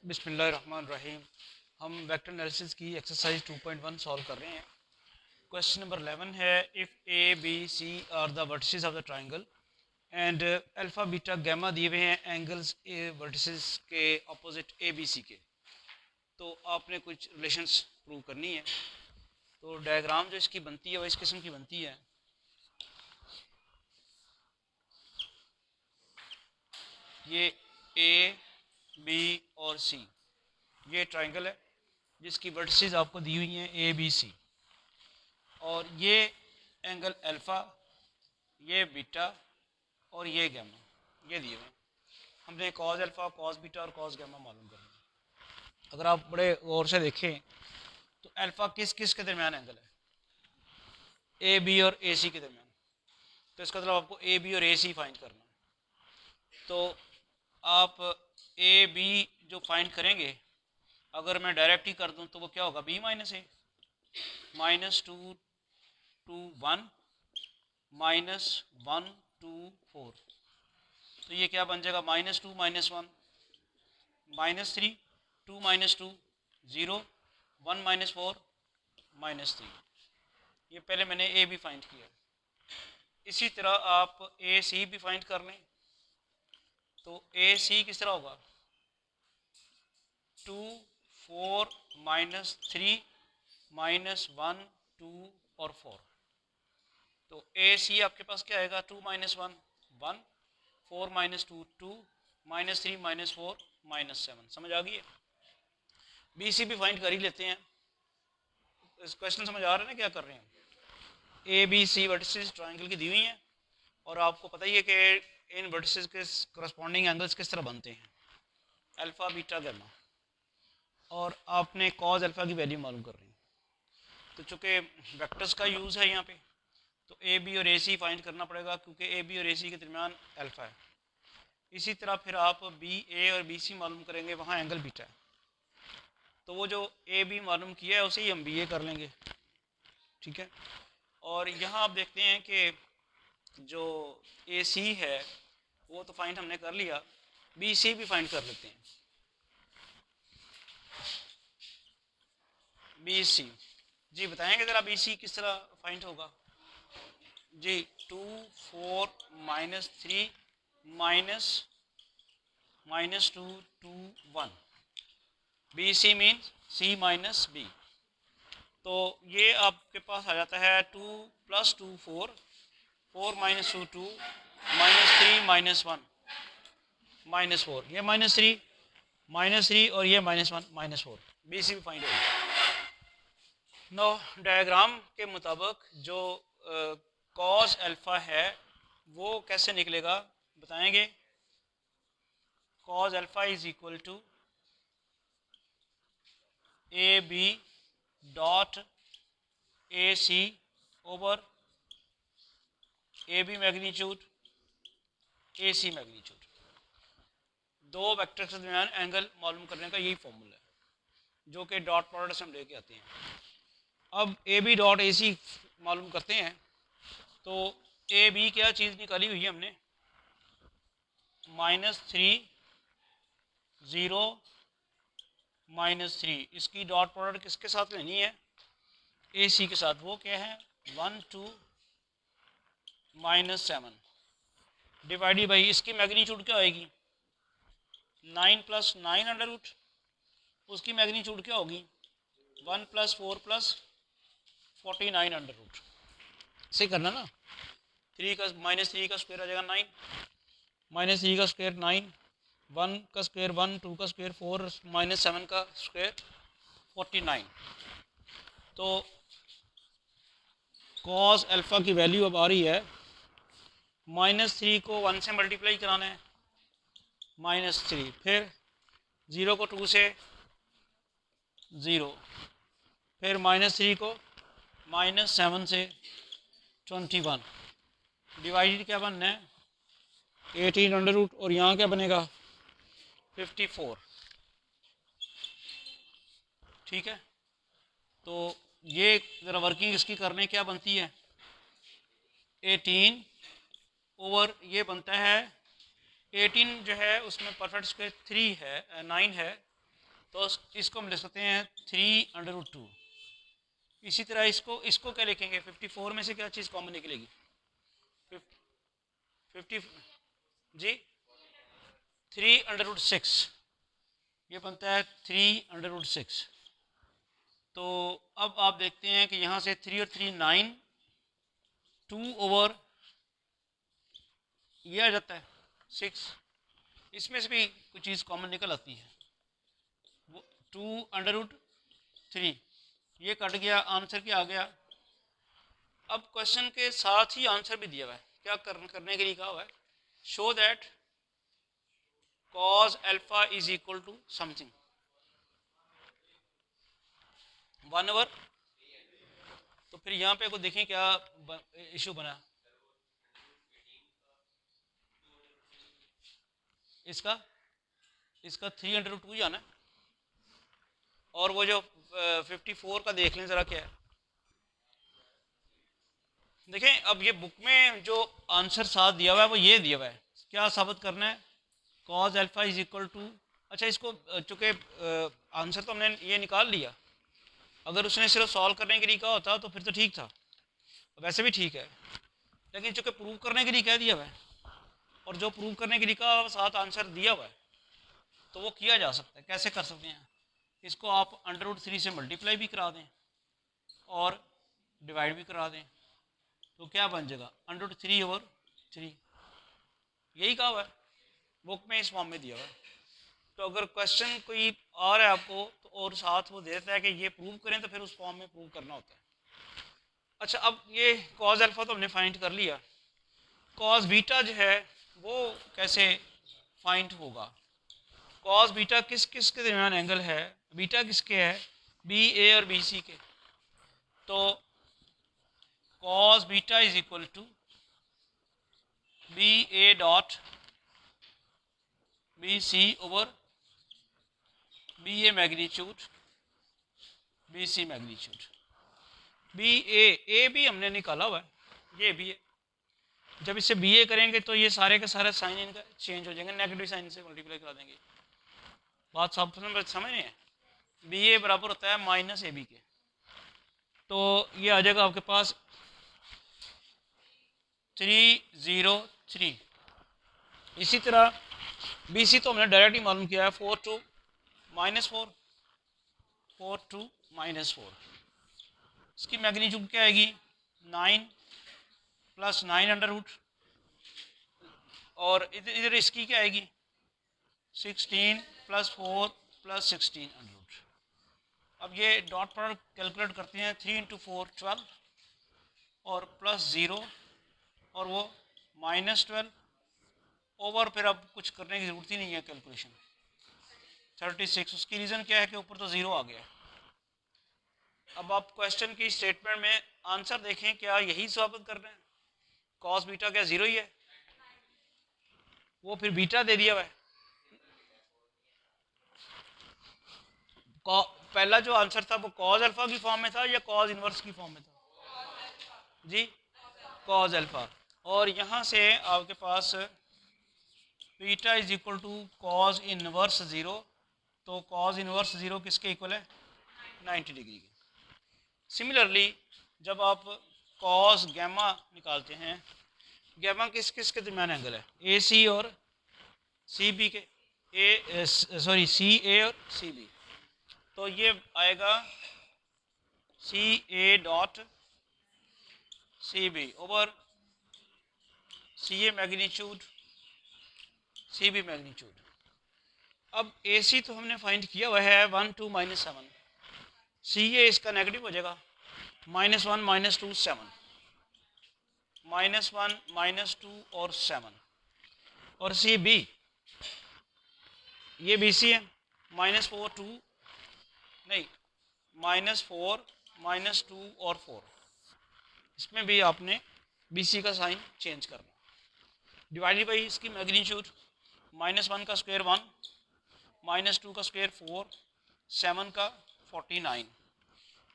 बिस्मिल्लाहिर्रहमानिर्रहीम। हम vector analysis की एक्सरसाइज 2.1 सॉल्व कर रहे हैं। क्वेश्चन नंबर 11 है, if A B C are the vertices of the triangle and alpha beta gamma दिए हुए हैं एंगल्स ए वर्टिसेस के अपोजिट ए बी सी के, तो आपने कुछ रिलेशंस प्रूव करनी है। तो डायग्राम जो इसकी बनती है वो इस किस्म की बनती है। ये ए बी और सी, ये ट्राइंगल है जिसकी वर्टिसेस आपको दी हुई हैं ए बी सी, और ये एंगल अल्फ़ा, ये बीटा और ये गैमा ये दिए हुए हैं। हमने कॉस अल्फ़ा, कॉस बीटा और कॉस गैमा मालूम करना है। अगर आप बड़े गौर से देखें तो अल्फ़ा किस किस के दरमियान एंगल है? ए बी और ए सी के दरमियान। तो इसका मतलब आपको ए बी और ए सी फाइंड करना है। तो आप ए बी जो फाइंड करेंगे, अगर मैं डायरेक्ट ही कर दूं तो वो क्या होगा? बी माइनस ए, -2 2 1 -1 2 4। तो ये क्या बन जाएगा? -2 -1 -3 2 -2 0 1 -4 -3। ये पहले मैंने ए भी फाइंड किया। इसी तरह आप ए सी भी फाइंड कर लें। तो ए सी किस तरह होगा? 2 4 -3 -1 2 और 4। तो ए सी आपके पास क्या आएगा? 2 -1 1 4 -2 2 -3 -4 -7। समझ आ गई है? बी सी भी फाइंड कर ही लेते हैं। इस क्वेश्चन समझ आ रहा है ना क्या कर रहे हैं? A B C vertices triangle की दी हुई हैं, और आपको पता ही है कि इन वर्टिसेस के करस्पॉन्डिंग एंगल्स किस तरह बनते हैं, अल्फा बीटा गैमा, और आपने कॉज अल्फा की वैल्यू मालूम कर रही है। तो चूँकि वेक्टर्स का यूज़ है यहाँ पे, तो ए बी और ए सी फाइंड करना पड़ेगा, क्योंकि ए बी और ए सी के दरमियान अल्फा है। इसी तरह फिर आप बी ए और बी सी मालूम करेंगे, वहाँ एंगल बीटा है। तो वो जो ए बी मालूम किया है उसे ही हम बी ए कर लेंगे, ठीक है। और यहाँ आप देखते हैं कि जो ए सी है वो तो फाइंड हमने कर लिया, बी सी भी फाइंड कर लेते हैं। बी सी जी बताएंगे ज़रा, बी सी किस तरह फाइंड होगा? जी 2 4 -3 -2 2 1। बी सी मीन्स सी माइनस बी। तो ये आपके पास आ जाता है 2 + 2 4 4 -2 2 -3 -1 -4, ये -3 और ये -1 -4। बी सी भी फाइंड होगी। नो डायग्राम के मुताबिक जो कॉस अल्फ़ा है वो कैसे निकलेगा बताएंगे? Cos alpha is equal to A B dot A C over A B magnitude A C magnitude. दो वेक्टर के दरमियान एंगल मालूम करने का यही फॉर्मूला है, जो कि डॉट प्रोडक्ट से हम लेके आते हैं। अब ए बी डॉट ए सी मालूम करते हैं। तो ए बी क्या चीज़ निकाली हुई है हमने? -3 0 -3। इसकी डॉट प्रोडक्ट किसके साथ लेनी है? ए सी के साथ। वो क्या है? 1 2 -7 डिवाइडेड बाई इसकी मैग्नीट्यूड क्या होगी? 9 + 9 अंडर रूट। उसकी मैग्नीट्यूड क्या होगी? 1 + 4 + 49 अंडर रूट। सही करना ना। -3 का स्क्वायर आ जाएगा 9, -3 का स्क्वायर 9, 1 का स्क्वायर 1, 2 का स्क्वायर 4, -7 का स्क्वायर 49। तो कॉस अल्फ़ा की वैल्यू अब आ रही है, -3 को 1 से मल्टीप्लाई कराना है, -3, फिर 0 को 2 से 0, फिर -3 को -7 से 21, डिवाइडेड क्या बनना है? 18 अंडर रूट, और यहाँ क्या बनेगा? 54। ठीक है। तो ये ज़रा वर्किंग इसकी करने क्या बनती है? 18 ओवर ये बनता है 18 जो है उसमें परफेक्ट स्क्वायर 3 है 9 है, तो इसको हम लिख सकते हैं 3√2। इसी तरह इसको क्या लिखेंगे, 54 में से क्या चीज़ कॉमन निकलेगी, 50 जी 3√6, ये बनता है 3√6। तो अब आप देखते हैं कि यहाँ से 3 और 3 9, 2/, ये आ जाता है 6। इसमें से भी कुछ चीज़ कॉमन निकल आती है, वो 2√3, ये कट गया, आंसर क्या आ गया। अब क्वेश्चन के साथ ही आंसर भी दिया हुआ है, क्या करने के लिए कहा हुआ है, show that cos alpha is equal to something 1/। तो फिर यहाँ पे को देखें क्या इशू बना, इसका 3√2 जाना है, और वो जो 54 का देख लें ज़रा क्या है। देखें अब ये बुक में जो आंसर साथ दिया हुआ है वो ये दिया हुआ है, क्या साबित करना है, cos alpha is equal to, अच्छा इसको चूँकि आंसर तो हमने ये निकाल लिया, अगर उसने सिर्फ सॉल्व करने के लिए कहा होता तो फिर तो ठीक था, वैसे भी ठीक है, लेकिन चूँकि प्रूव करने के लिए कह दिया हुआ है, और जो प्रूव करने के लिए कहा साथ आंसर दिया हुआ है, तो वो किया जा सकता है। कैसे कर सकते हैं, इसको आप √3 से मल्टीप्लाई भी करा दें और डिवाइड भी करा दें, तो क्या बन जाएगा √3/3, यही कहा हुआ है बुक में, इस फॉर्म में दिया हुआ है। तो अगर क्वेश्चन कोई आ रहा है आपको तो और साथ वो देता है कि ये प्रूव करें, तो फिर उस फॉर्म में प्रूव करना होता है। अच्छा अब ये cos अल्फा तो हमने फाइंड कर लिया, cos बीटा जो है वो कैसे फाइंड होगा, cos बीटा किस किस के दरमियान एंगल है, बीटा किसके है, बी ए और बी सी के, तो cos beta is equal to B A dot B C over B A magnitude B C magnitude, B A भी हमने निकाला हुआ है, ये भी है। जब इससे बी ए करेंगे तो ये सारे के सारे साइन इनका चेंज हो जाएंगे, नेगेटिव साइन से मल्टीप्लाई करा देंगे, बात सब समझ नहीं है। बी ए बराबर होता है माइनस ए बी के, तो ये आ जाएगा आपके पास 303। इसी तरह बी सी तो हमने डायरेक्ट ही मालूम किया है, 4 to -4, इसकी मैग्नीट्यूड क्या आएगी 9 + 9 और इधर इसकी क्या आएगी 16 + 4 + 16 अब ये डॉट प्रोडक्ट कैलकुलेट करते हैं, 3 × 4 12 और +0 और वो -12 ओवर, फिर अब कुछ करने की ज़रूरत ही नहीं है कैलकुलेशन, 36। उसकी रीज़न क्या है कि ऊपर तो ज़ीरो आ गया। अब आप क्वेश्चन की स्टेटमेंट में आंसर देखें, क्या यही साबित करना है, cos बीटा क्या ज़ीरो ही है, वो फिर बीटा दे दिया हुआ है। पहला जो आंसर था वो cos अल्फा की फॉर्म में था या cos इनवर्स की फॉर्म में था जी, cos अल्फा, और यहाँ से आपके पास beta is equal to cos inverse 0, तो cos इनवर्स 0 किसके इक्वल है 90 डिग्री के। सिमिलरली जब आप cos गैमा निकालते हैं, गैमा किस किस के दरमियान एंगल है, ए सी और सी बी के, सी ए और सी बी, तो ये आएगा C A dot C B over C A magnitude C B magnitude. अब ए सी तो हमने फाइंड किया हुआ है 1 2 -7, सी ए इसका नेगेटिव हो जाएगा -1 -2 7, -1 -2 और 7, और सी बी ये बी सी है -4 2 नहीं -4 -2 और 4, इसमें भी आपने बी सी का साइन चेंज करना, डिवाइडेड बाई इसकी मैग्नीट्यूड -1 का स्क्वायर 1, -2 का स्क्वायर 4, 7 का 49,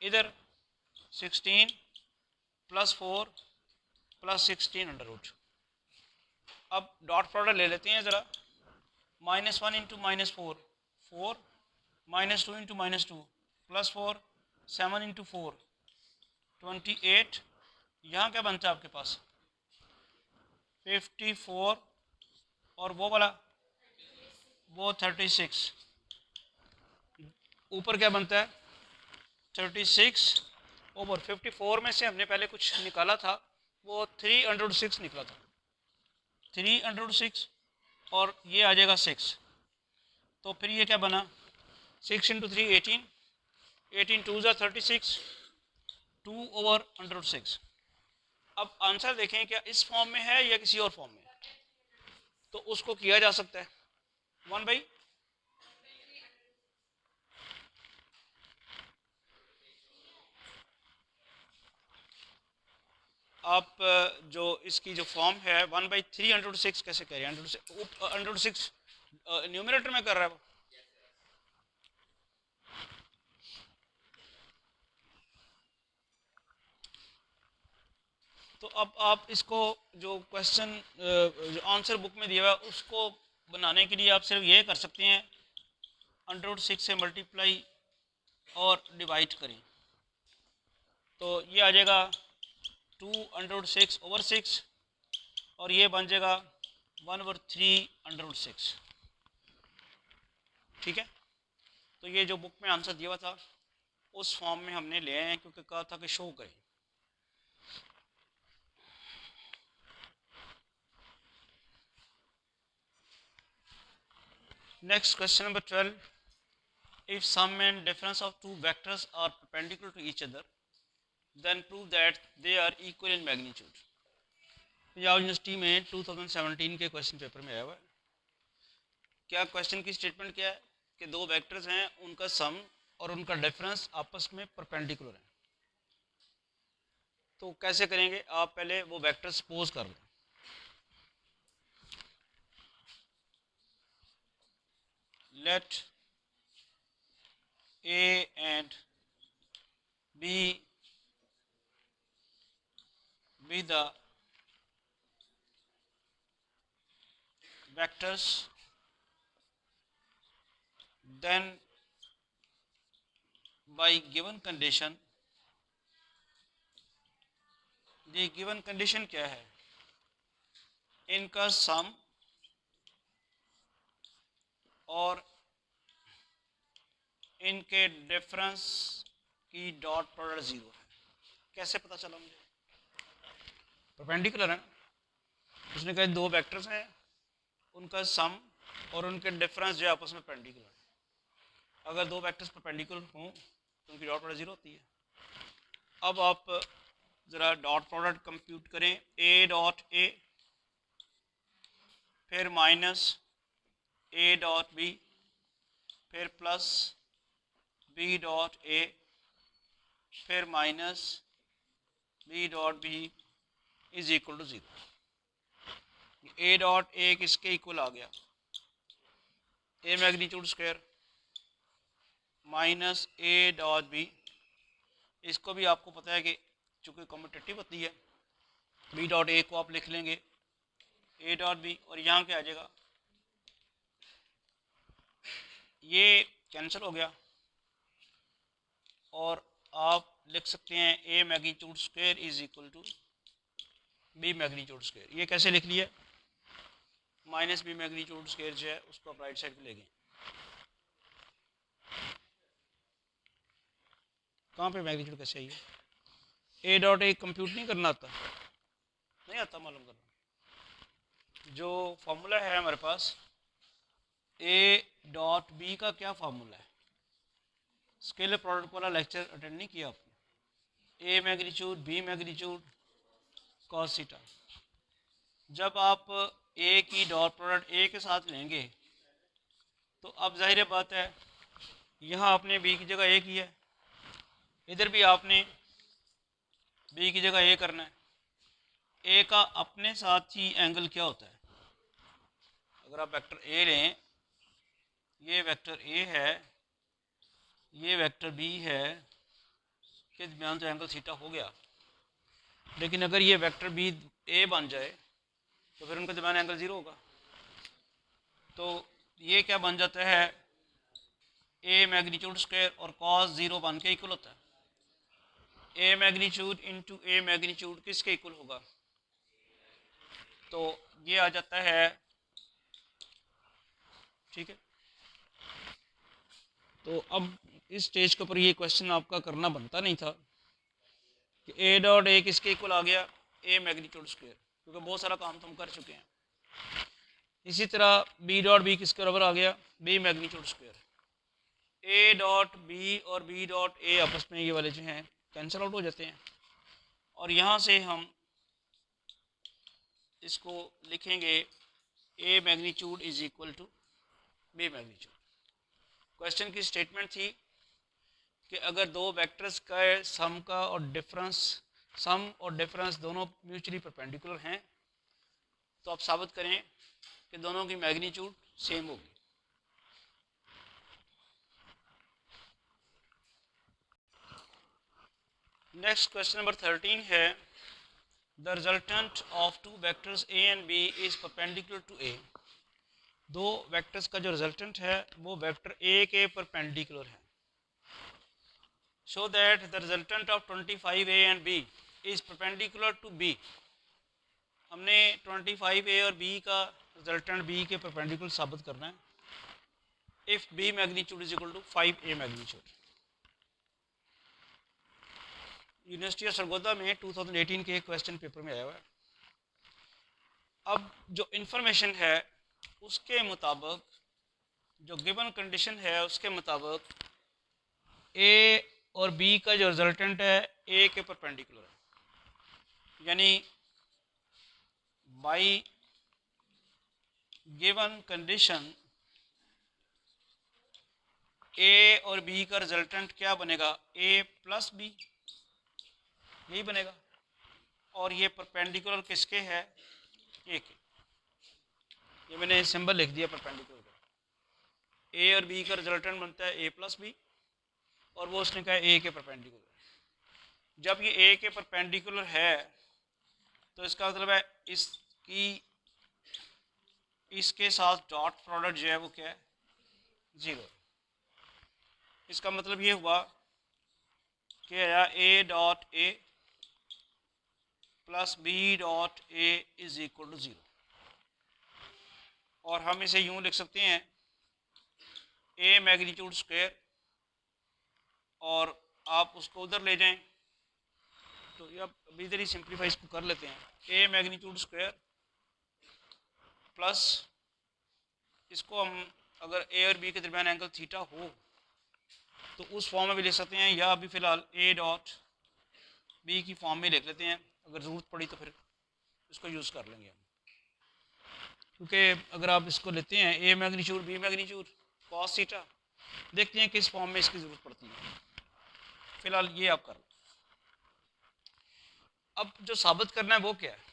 इधर 16 + 4 + 16 अब डॉट प्रोडक्ट ले लेते हैं ज़रा, -1 × -4 4, -2 इंटू -2 +4, 7 इंटू 4 28। यहाँ क्या बनता है आपके पास 54, और वो वाला वो 36। ऊपर क्या बनता है 36/54 में से हमने पहले कुछ निकाला था, वो 3/6 निकला था, 3/6, और ये आ जाएगा 6। तो फिर ये क्या बना 6 इंटू 3 18, 18 2 ज़ा 36, 2/6। अब आंसर देखें क्या इस फॉर्म में है या किसी और फॉर्म में, तो उसको किया जा सकता है 1/, आप जो इसकी जो फॉर्म है 1/3/6 कैसे कह रहे हैं, 1/6 न्यूमरेटर में कर रहा है वो। तो अब आप इसको जो क्वेश्चन जो आंसर बुक में दिया हुआ है उसको बनाने के लिए आप सिर्फ ये कर सकते हैं √6 से मल्टीप्लाई और डिवाइड करें, तो ये आ जाएगा 2√6/6, और ये बन जाएगा 1/3/6। ठीक है, तो ये जो बुक में आंसर दिया हुआ था उस फॉर्म में हमने ले आए हैं, क्योंकि कहा था कि शो करें। Next question number 12, if sum and difference of two vectors are perpendicular to each other then prove that they are equal in magnitude। Punjab university में 2017 के क्वेश्चन पेपर में आया हुआ है। क्या क्वेश्चन की स्टेटमेंट क्या है कि दो वेक्टर्स हैं, उनका सम और उनका डिफरेंस आपस में परपेंडिकुलर है। तो कैसे करेंगे, आप पहले वो वेक्टर सपोज कर लें। Let A and B be the vectors, then by given condition, ये गिवन कंडीशन क्या है, इनका सम और इनके डिफरेंस की डॉट प्रोडक्ट 0 है। कैसे पता चला मुझे, परपेंडिकुलर है। उसने कहा दो वेक्टर्स हैं, उनका सम और उनके डिफरेंस जो आपस में परपेंडिकुलर है। अगर दो वेक्टर्स परपेंडिकुलर हों तो उनकी डॉट प्रोडक्ट 0 होती है। अब आप ज़रा डॉट प्रोडक्ट कंप्यूट करें, A डॉट A फिर माइनस A डॉट B फिर प्लस B डॉट A फिर minus B dot B is equal to 0। A dot A किसके इक्वल आ गया, A magnitude square minus A dot B। इसको भी आपको पता है कि चूँकि कॉम्पिटिटिव होती है, B डॉट A को आप लिख लेंगे A डॉट B, और यहाँ क्या आ जाएगा, ये कैंसिल हो गया, और आप लिख सकते हैं A magnitude square is equal to B magnitude square. ये कैसे लिख लिया, माइनस B मैग्नीट्यूड स्क्वायर जो है उसको आप राइट साइड पे ले गए। कहाँ पे मैग्नीट्यूड कैसे आई है, A डॉट A कंप्यूट नहीं करना आता, नहीं आता मालूम करना। जो फॉर्मूला है हमारे पास A डॉट B का क्या फार्मूला है, स्केलर प्रोडक्ट वाला लेक्चर अटेंड नहीं किया आपने। A magnitude B magnitude cos theta. जब आप A की डॉट प्रोडक्ट A के साथ लेंगे तो अब जाहिर बात है यहाँ आपने B की जगह A किया है, इधर भी आपने B की जगह A करना है। A का अपने साथ ही एंगल क्या होता है, अगर आप वेक्टर A लें, ये वेक्टर A है, ये वेक्टर B है, के दरमियान तो एंगल थीटा हो गया। लेकिन अगर ये वेक्टर B A बन जाए तो फिर उनके दरमियान एंगल 0 होगा। तो ये क्या बन जाता है, ए मैग्नीट्यूड स्क्वायर और कॉस 0 1 के इक्वल होता है। A magnitude into A magnitude किसके इक्वल होगा? तो ये आ जाता है, ठीक है। तो अब इस स्टेज के ऊपर ये क्वेश्चन आपका करना बनता नहीं था कि ए डॉट ए किसके इक्वल आ गया? ए मैग्नीट्यूड स्क्वायर, क्योंकि बहुत सारा काम तो हम कर चुके हैं। इसी तरह बी डॉट बी किसके बराबर आ गया? B magnitude square. A dot B और बी डॉट ए आपस में ये वाले जो हैं कैंसिल आउट हो जाते हैं, और यहाँ से हम इसको लिखेंगे A magnitude is equal to B magnitude. Question की स्टेटमेंट थी कि अगर दो वेक्टर्स का सम और डिफरेंस दोनों म्यूचुअली परपेंडिकुलर हैं तो आप साबित करें कि दोनों की मैग्नीट्यूड सेम होगी। नेक्स्ट क्वेश्चन नंबर 13 है, the resultant of two vectors A and B is perpendicular to A. दो वेक्टर्स का जो रिजल्टेंट है वो वेक्टर ए के परपेंडिकुलर है। Show that the resultant of 25 A and B is perpendicular to B. हमने 25 ए और बी का रिजल्टेंट बी के परपेंडिकुलर साबित करना है। If B magnitude is equal to 5 A magnitude. University of Sargodha में 2018 के क्वेश्चन पेपर में आया हुआ है। अब जो इंफॉर्मेशन है उसके मुताबिक, जो गिवन कंडीशन है उसके मुताबिक ए और बी का जो रिजल्टेंट है ए के परपेंडिकुलर है, यानी बाई गिवन कंडीशन ए और बी का रिजल्टेंट क्या बनेगा? ए प्लस बी, यही बनेगा। और ये परपेंडिकुलर किसके है? ए के। ये मैंने सिंबल लिख दिया परपेंडिकुलर का। ए और बी का रिजल्टेंट बनता है ए प्लस बी, और वो उसने कहा ए के परपेंडिकुलर। जब ये ए के परपेंडिकुलर है तो इसका मतलब है इसके साथ डॉट प्रोडक्ट जो है वो क्या है? 0। इसका मतलब ये हुआ कि A dot A plus B dot A is equal to 0। और हम इसे यूं लिख सकते हैं ए मैग्नीट्यूड स्क्वायर, और आप उसको उधर ले जाएं तो अब अभी इधर ही सिंप्लीफाई इसको कर लेते हैं। ए मैग्नीट्यूड स्क्वायर प्लस इसको हम अगर ए और बी के दरमियान एंगल थीटा हो तो उस फॉर्म में भी लिख सकते हैं, या अभी फ़िलहाल ए डॉट बी की फॉर्म में लिख लेते हैं, अगर ज़रूरत पड़ी तो फिर इसको यूज़ कर लेंगे हम। क्योंकि अगर आप इसको लेते हैं A magnitude B magnitude cos theta, देखते हैं किस फॉर्म में इसकी ज़रूरत पड़ती है। फ़िलहाल ये आप कर लो। अब जो साबित करना है वो क्या है?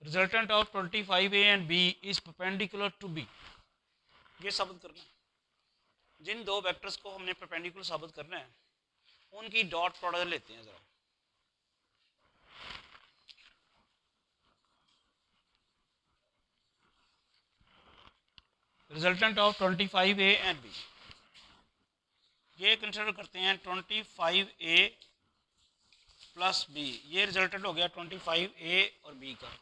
Resultant of 25 A and B is perpendicular to B, ये साबित करना है। जिन दो वेक्टर्स को हमने परपेंडिकुलर साबित करना है उनकी डॉट प्रोडक्ट लेते हैं ज़रा। Resultant of 25 A and B, ये कंसिडर करते हैं 25 ए प्लस बी। ये रिजल्टेंट हो गया 25 ए और बी का,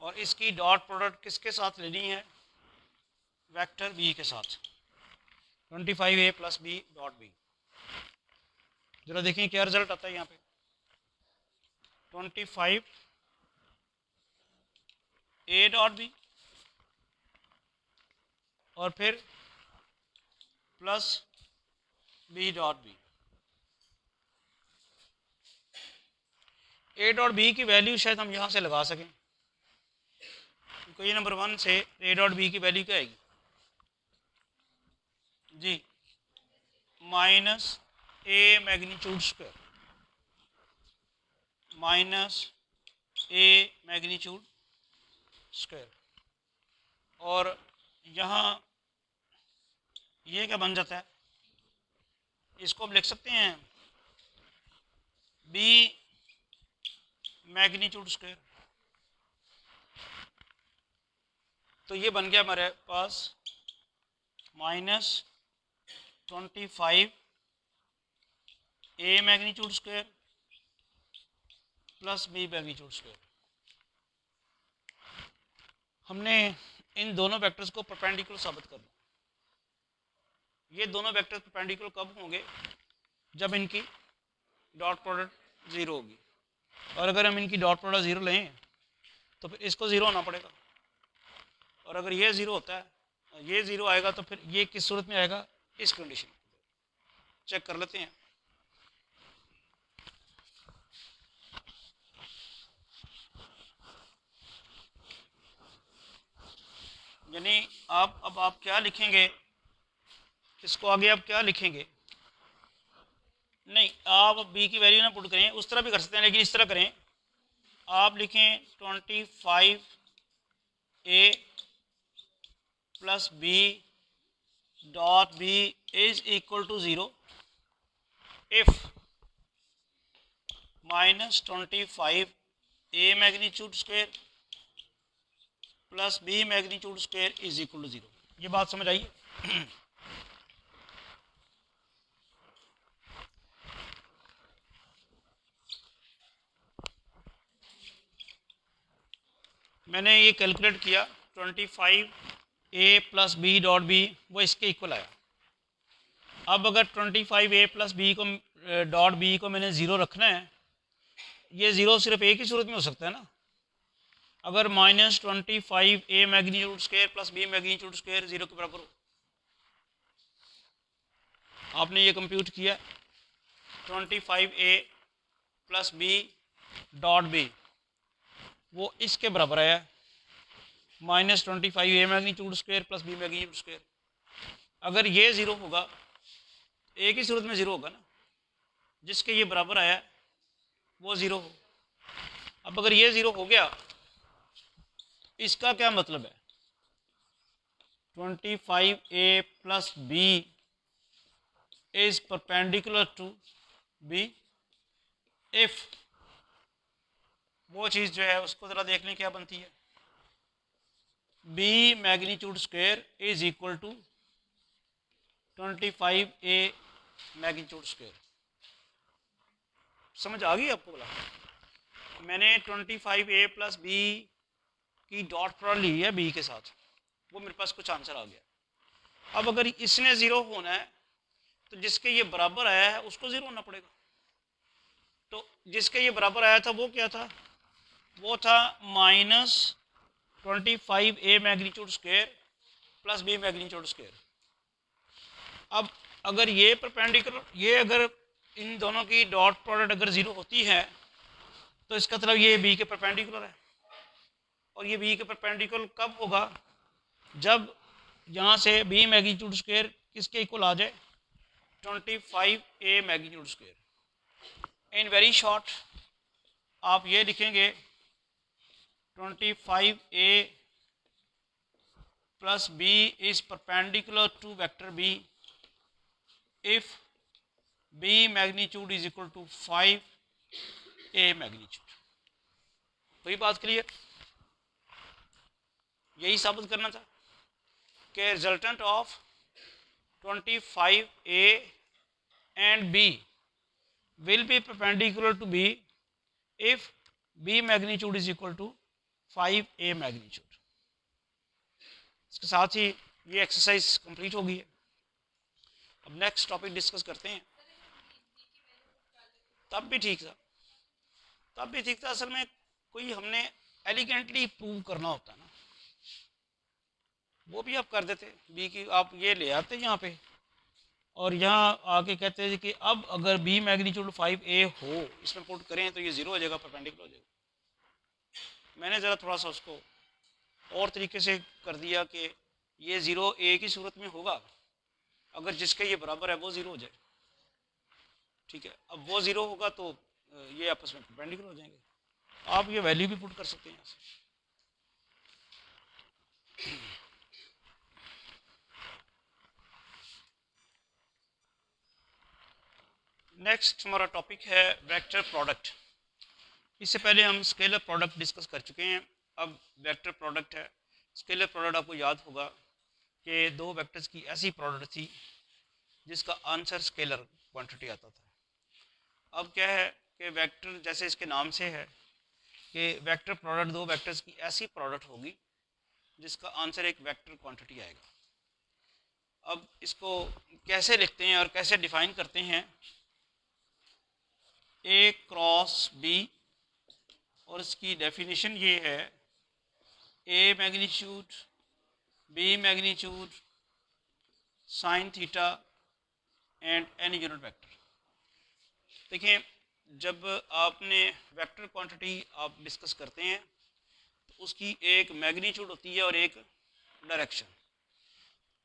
और इसकी डॉट प्रोडक्ट किसके साथ लेनी है? वेक्टर बी के साथ। 25 A plus B dot B. जरा देखिए क्या रिजल्ट आता है यहाँ पे। 25 ए डॉट बी और फिर plus B dot B. A dot B की वैल्यू शायद हम यहाँ से लगा सकें, क्योंकि नंबर 1 से ए डॉट बी की वैल्यू क्या आएगी जी? Minus A magnitude square, minus A magnitude square. और यहाँ ये क्या बन जाता है? इसको हम लिख सकते हैं बी मैग्नीट्यूड स्क्वायर। तो ये बन गया हमारे पास minus 25 A magnitude square plus B magnitude square. हमने इन दोनों वेक्टर्स को परपेंडिकुलर साबित करना। ये दोनों वेक्टर परपेंडिकुलर कब होंगे? जब इनकी डॉट प्रोडक्ट ज़ीरो होगी। और अगर हम इनकी डॉट प्रोडक्ट ज़ीरो लें तो फिर इसको ज़ीरो होना पड़ेगा। और अगर ये ज़ीरो होता है, ये ज़ीरो आएगा, तो फिर ये किस सूरत में आएगा? इस कंडीशन। चेक कर लेते हैं। यानी अब आप क्या लिखेंगे? इसको आगे आप क्या लिखेंगे? नहीं, आप बी की वैल्यू ना पुट करें, उस तरह भी कर सकते हैं, लेकिन इस तरह करें। आप लिखें 25 A plus B dot B is equal to zero if minus 25 A magnitude square plus B magnitude square is equal to zero. ये बात समझ आई? मैंने ये कैलकुलेट किया, 25 A plus B dot B वो इसके इक्वल आया। अब अगर 25 ए प्लस बी को डॉट बी को मैंने ज़ीरो रखना है, ये ज़ीरो सिर्फ एक ही सूरत में हो सकता है ना। अगर minus 25 A magnitude square plus B magnitude square zero के बराबर हो। आपने ये कंप्यूट किया 25 A plus B dot B वो इसके बराबर आया minus 25 A magnitude square plus B magnitude square. अगर ये ज़ीरो होगा, एक ही सूरत में ज़ीरो होगा ना, जिसके ये बराबर आया वो ज़ीरो हो। अब अगर ये ज़ीरो हो गया, इसका क्या मतलब है? 25 A plus B is perpendicular to B if वो चीज़ जो है उसको ज़रा देख लें क्या बनती है। B magnitude square is equal to 25 A magnitude square. समझ आ गई आपको? बोला मैंने 25 ए प्लस बी की डॉट प्रोडक्ट ली है बी के साथ, वो मेरे पास कुछ आंसर आ गया। अब अगर इसने ज़ीरो होना है तो जिसके ये बराबर आया है उसको ज़ीरो होना पड़ेगा। तो जिसके ये बराबर आया था वो क्या था? वो था minus 25 A magnitude square plus B magnitude square. अब अगर ये परपेंडिकुलर, ये अगर इन दोनों की डॉट प्रोडक्ट अगर ज़ीरो होती है तो इसका मतलब ये बी के परपेंडिकुलर है। और ये बी के परपेंडिकुलर कब होगा? जब यहाँ से बी मैग्नीट्यूड स्क्वायर किसके इक्वल आ जाए? 25 A magnitude square. In very short आप ये लिखेंगे 25 A plus B is perpendicular to vector B if B magnitude is equal to 5 A magnitude. वही बात क्लियर? यही साबित करना था कि resultant of 25 A and B will be perpendicular to B if B magnitude is equal to 5A magnitude। इसके साथ ही ये एक्सरसाइज कंप्लीट हो गई है। अब नेक्स्ट टॉपिक डिस्कस करते हैं। तब भी ठीक था, असल में कोई हमने एलिगेंटली प्रूव करना होता ना, वो भी आप कर देते। बी की आप ये ले आते यहाँ पे और यहाँ आके कहते हैं कि अब अगर बी मैग्नीट्यूड 5A हो, इसमें पुट करें तो ये ज़ीरो हो जाएगा, परपेंडिकुलर हो जाएगा। मैंने ज़रा थोड़ा सा उसको और तरीके से कर दिया कि ये ज़ीरो ए की सूरत में होगा अगर जिसके ये बराबर है वो ज़ीरो हो जाए। ठीक है, अब वो ज़ीरो होगा तो ये आपस में परपेंडिकुलर हो जाएंगे। आप ये वैल्यू भी पुट कर सकते हैं यहाँ से। नेक्स्ट हमारा टॉपिक है वेक्टर प्रोडक्ट। इससे पहले हम स्केलर प्रोडक्ट डिस्कस कर चुके हैं, अब वेक्टर प्रोडक्ट है। स्केलर प्रोडक्ट आपको याद होगा कि दो वेक्टर्स की ऐसी प्रोडक्ट थी जिसका आंसर स्केलर क्वांटिटी आता था। अब क्या है कि वेक्टर जैसे इसके नाम से है कि वेक्टर प्रोडक्ट दो वेक्टर्स की ऐसी प्रोडक्ट होगी जिसका आंसर एक वेक्टर क्वांटिटी आएगा। अब इसको कैसे लिखते हैं और कैसे डिफाइन करते हैं, ए क्रॉस बी, और इसकी डेफिनेशन ये है A magnitude B magnitude sine theta and N unit vector. देखिए, जब आपने वेक्टर क्वांटिटी आप डिस्कस करते हैं तो उसकी एक मैग्नीट्यूड होती है और एक डायरेक्शन।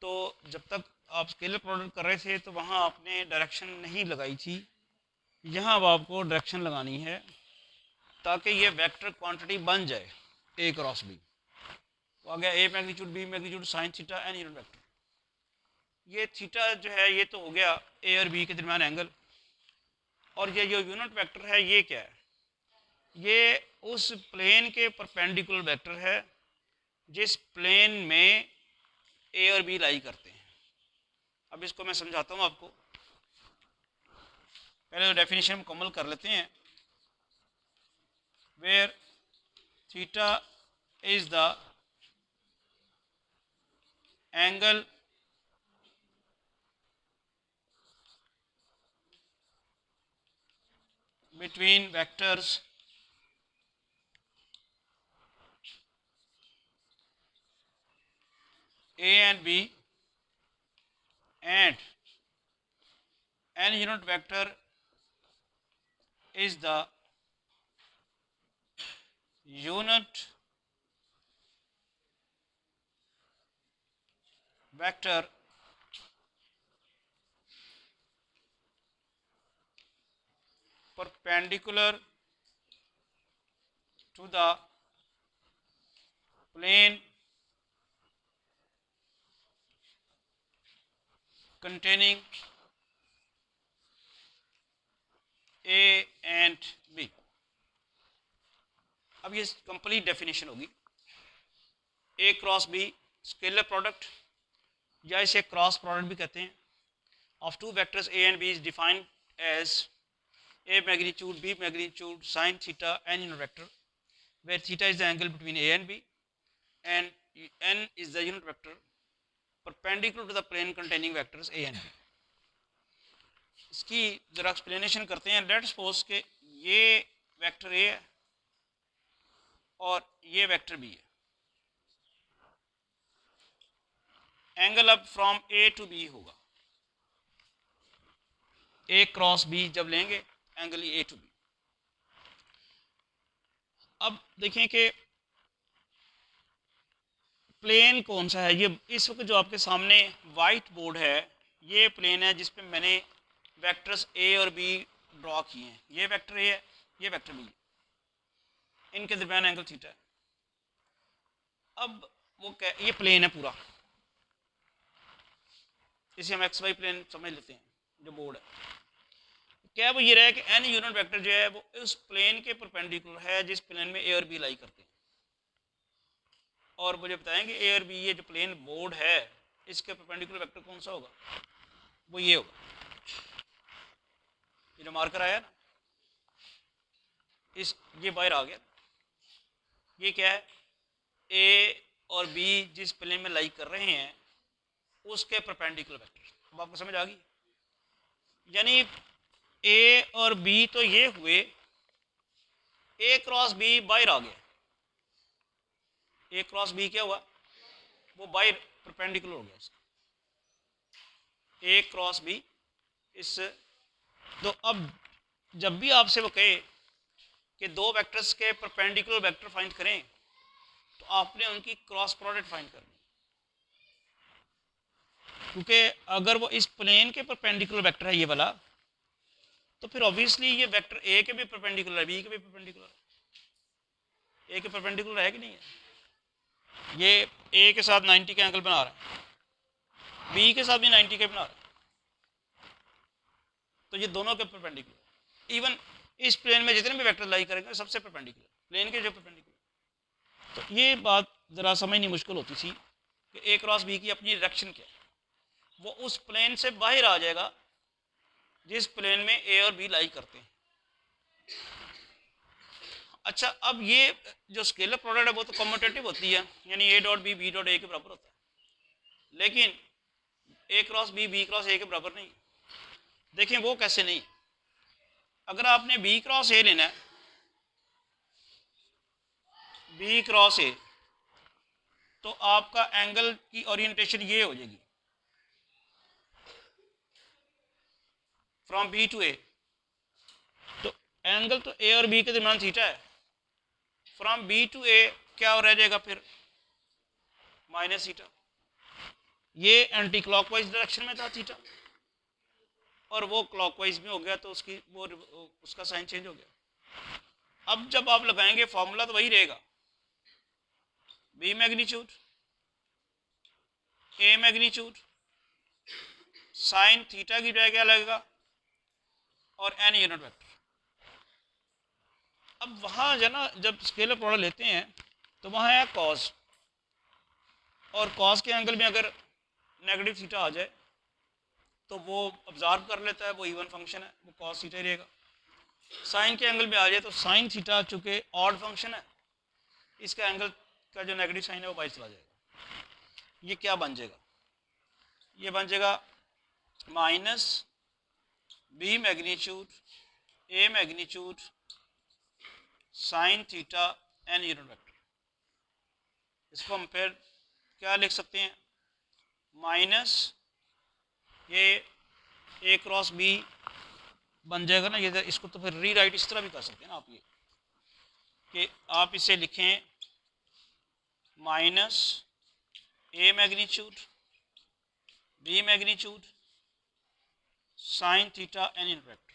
तो जब तक आप स्केलर प्रोडक्ट कर रहे थे तो वहाँ आपने डायरेक्शन नहीं लगाई थी, यहाँ अब आपको डायरेक्शन लगानी है ताकि ये वेक्टर क्वांटिटी बन जाए ए क्रॉस बी। तो आ गया A magnitude B magnitude sine theta N unit vector. ये थीटा जो है ये तो हो गया ए और बी के दरमियान एंगल, और ये जो यूनिट वेक्टर है ये क्या है, ये उस प्लेन के परपेंडिकुलर वेक्टर है जिस प्लेन में ए और बी लाई करते हैं। अब इसको मैं समझाता हूँ आपको, पहले तो डेफिनेशन मुकम्मल कर लेते हैं। Where theta is the angle between vectors A and B and n unit vector is the unit vector perpendicular to the plane containing A and B। अब ये कंप्लीट डेफिनेशन होगी। A cross B scalar product, या इसे cross product भी कहते हैं, of two vectors A and B is defined as A magnitude B magnitude sin theta n unit vector, where theta is the angle between A and B and n is the unit vector perpendicular to the plane containing vectors A and B। इसकी जरा explanation करते हैं। Let's suppose के ये vector A है और ये vector B है। एंगल अब फ्रॉम A टू B होगा, A क्रॉस B जब लेंगे एंगल ए टू बी। अब देखें कि प्लेन कौन सा है। ये इस वक्त जो आपके सामने वाइट बोर्ड है ये प्लेन है जिस पे मैंने वेक्टर्स ए और बी ड्रॉ किए हैं। ये वेक्टर ए है, ये वेक्टर बी है, इनके दरमियान एंगल थीटा है। अब वो ये प्लेन है पूरा, इसे हम एक्स वाई प्लेन समझ लेते हैं जो बोर्ड है। क्या वो ये रहा है कि एन यूनिट वेक्टर जो है वो उस प्लेन के परपेंडिकुलर है जिस प्लेन में ए और बी लाई करते हैं। और मुझे बताएंगे ए और बी ये जो प्लेन बोर्ड है इसके परपेंडिकुलर वेक्टर कौन सा होगा, वो ये होगा। ये जो मार्कर आया ना, ये बाहर आ गया। ये क्या है, ए और बी जिस प्लेन में लाई कर रहे हैं उसके परपेंडिकुलर वेक्टर। अब आपको समझ आ गई, यानी ए और बी तो ये हुए, ए क्रॉस बी बाहर आ गया। ए क्रॉस बी क्या हुआ, वो बाहर परपेंडिकुलर हो गया इसका, ए क्रॉस बी इस। तो अब जब भी आपसे वो कहे कि दो वेक्टर्स के परपेंडिकुलर वेक्टर फाइंड करें तो आपने उनकी क्रॉस प्रोडक्ट फाइंड करनी, क्योंकि अगर वो इस प्लेन के परपेंडिकुलर वेक्टर है ये वाला, तो फिर ऑब्वियसली ये वेक्टर ए के भी परपेंडिकुलर है, बी के भी परपेंडिकुलर है। ए के परपेंडिकुलर है कि नहीं है, ये ए के साथ 90 के एंगल बना रहा है, बी के साथ भी 90 के बना रहा है, तो ये दोनों के परपेंडिकुलर। इवन इस प्लेन में जितने भी वेक्टर लाई करेंगे सबसे परपेंडिकुलर, प्लेन के जो परपेंडिकुलर। तो ये बात ज़रा समझनी मुश्किल होती थी कि ए क्रॉस बी की अपनी डायरेक्शन क्या है। वो उस प्लेन से बाहर आ जाएगा जिस प्लेन में ए और बी लाई करते हैं। अच्छा, अब ये जो स्केलर प्रोडक्ट है वो तो कम्यूटेटिव होती है, यानी A dot B dot A के बराबर होता है, लेकिन A cross B cross A के बराबर नहीं। देखें वो कैसे नहीं। अगर आपने बी क्रॉस ए लेना है, बी क्रॉस ए, तो आपका एंगल की ओरिएंटेशन ये हो जाएगी फ्रॉम बी टू ए, तो एंगल तो ए और बी के दरमियान थीटा है, फ्रॉम बी टू ए क्या रह जाएगा फिर, माइनस थीटा। ये एंटी क्लॉकवाइज डायरेक्शन में था थीटा, और वो क्लॉकवाइज में हो गया, तो उसका साइन चेंज हो गया। अब जब आप लगाएंगे फॉर्मूला तो वही रहेगा, B magnitude A magnitude sine theta की जगह क्या लगेगा, और एन यूनिट वेक्टर। अब वहाँ जो ना जब स्केलर प्रोडक्ट लेते हैं तो वहाँ है कॉस, और कॉस के एंगल में अगर नेगेटिव थीटा आ जाए तो वो ऑब्जर्व कर लेता है, वो इवन फंक्शन है, वो कॉस थीटा ही रहेगा। साइन के एंगल में आ जाए तो साइन थीटा चूँकि ऑड फंक्शन है, इसका एंगल का जो नेगेटिव साइन है वो बाहर चला जाएगा। ये क्या बन जाएगा, ये बन जाएगा minus B magnitude A magnitude sine theta N unit vector. इसको हम फिर क्या लिख सकते हैं, माइनस ये ए क्रॉस बी बन जाएगा ना, ये इसको तो फिर रीराइट इस तरह भी कर सकते हैं ना आप, ये कि आप इसे लिखें minus A magnitude B magnitude sine theta N unit vector.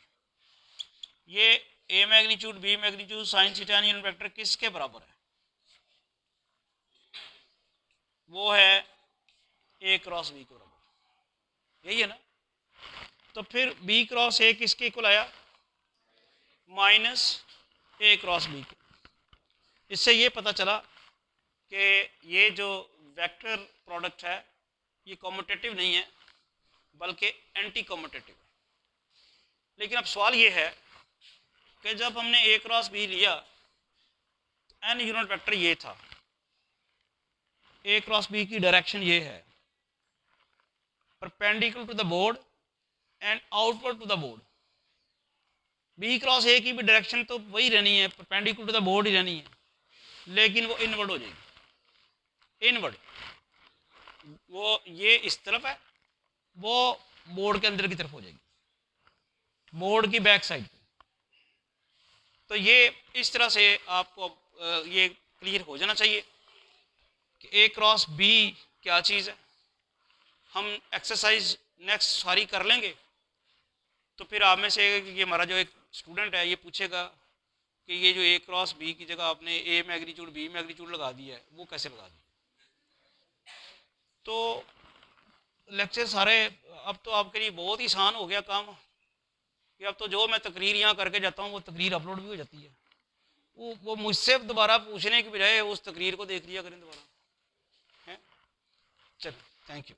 ये A magnitude B magnitude sine theta N unit vector किसके बराबर है, वो है ए क्रॉस बी के बराबर, यही है ना। तो फिर बी क्रॉस ए किसके इक्वल आया, माइनस ए क्रॉस बी के। इससे ये पता चला कि ये जो वेक्टर प्रोडक्ट है ये कम्यूटेटिव नहीं है बल्कि एंटी कम्यूटेटिव है। लेकिन अब सवाल ये है कि जब हमने ए क्रॉस बी लिया तो एन यूनिट वेक्टर ये था, ए क्रॉस बी की डायरेक्शन ये है, perpendicular to the board and outward to the board. B cross A की भी डायरेक्शन तो वही रहनी है, परपेंडिकुलर टू द बोर्ड ही रहनी है, लेकिन वो इनवर्ड हो जाएगी, इनवर्ड। वो ये इस तरफ है, वो बोर्ड के अंदर की तरफ हो जाएगी, बोर्ड की बैक साइड पे। तो ये इस तरह से आपको ये क्लियर हो जाना चाहिए कि ए क्रॉस बी क्या चीज़ है। हम एक्सरसाइज नेक्स्ट सारी कर लेंगे तो फिर आप में से ये हमारा जो एक स्टूडेंट है ये पूछेगा कि ये जो ए क्रॉस बी की जगह आपने ए मैग्नीट्यूड बी मैग्नीट्यूड लगा दिया है वो कैसे लगा दिया। तो लेक्चर सारे अब तो आपके लिए बहुत ही आसान हो गया काम कि अब तो जो मैं तकरीर यहाँ करके जाता हूँ वो तकरीर अपलोड भी हो जाती है। वो मुझसे दोबारा पूछने की बजाय उस तकरीर को देख लिया करें दोबारा, है। चलो, थैंक यू।